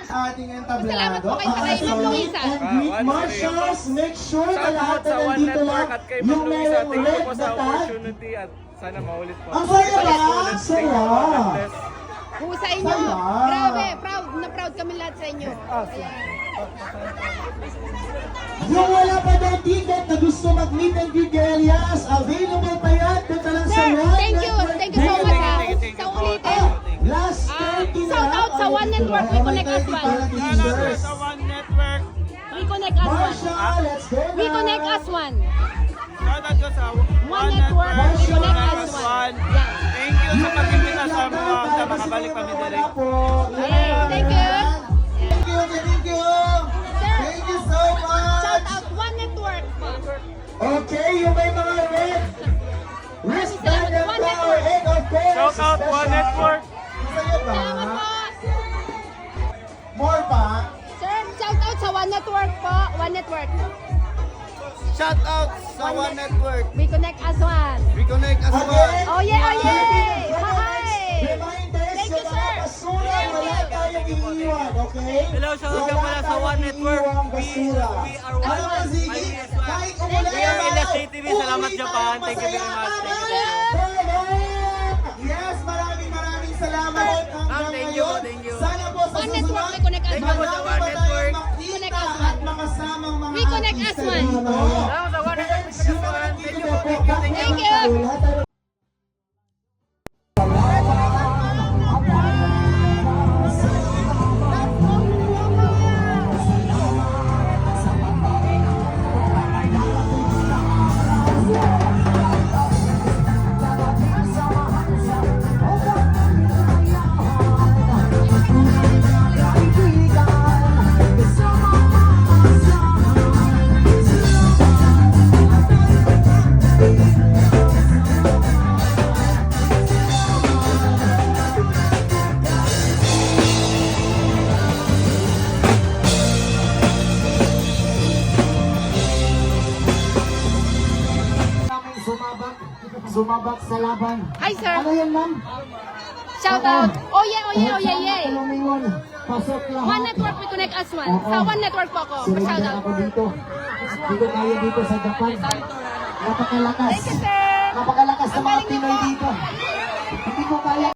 ating entablado. po kay Tatay Ma'am Luisa. And Greek Marshals, make sure na lahat na nandito lang yung merong red na tag. At sana maulit po. Ang saya ba? Saya. Husay nyo. Saya. Grabe, proud na proud kami lahat sa inyo. Yung wala pa daw ticket na gusto mag-meet and greet Elias, available pa yan. Dito lang sa Sir, One thank you so Network. much ha. Sa ulitin. Last 30 na. Shout out sa One Network, we connect us one. Sa One Network. We connect us one. Marshall, let's go na. We connect us one. Shoutout ko sa One Network, we connect us one. Yan. Thank you sa pag-imbita sa mga sa makabalik kami direct. Hey, thank you. Thank you, thank you. Sir, Thank you so much. shout out One Network po. Okay, yung may mga red. Wristband and One power. Network. And of course, Shout out One special- Network. Masaya ba? Salamat po. More pa? Sir, shout out sa One Network po. One Network. Shout out sa One Network. We connect us one. Reconnect as Again, Oh yeah, oh yeah. Hi. reminders, Thank you, yung sir. mga basura, wala tayong iiwan, okay? Hello, shout out Wala pala sa tayong One Network. iiwang basura. We are one. Ano ba, Ziggy? Kahit umulan We are naman, Elias JTV. Salamat, uuwi Japan. tayong Thank you very masaya. much. Tama Thank you. yan. Yes, maraming salamat. Hanggang thank you, ngayon, thank you. sana po sa One Network, susunod, we connect us Thank you po sa marami One pa Network. tayong Connect makita us one. at makasamang mga We connect us artista one. dito. Salamat sa One Network. Friends, yung mga Thank dito you na po. po, Thank you. lahat tayo- Sumabak sa laban. Hi sir. Ano yan, ma'am? Shout out. Oh yeah, oh yeah, oh yeah, yeah. Tulungan. Pasok lahat. One Network, we connect us one. Sa One Network po ako. Shout Surrender out. ako dito. Dito tayo dito sa Japan. Napakalakas. Thank you sir. Napakalakas ng mga Ang galing niyo Pinoy po. dito. Hindi ko kaya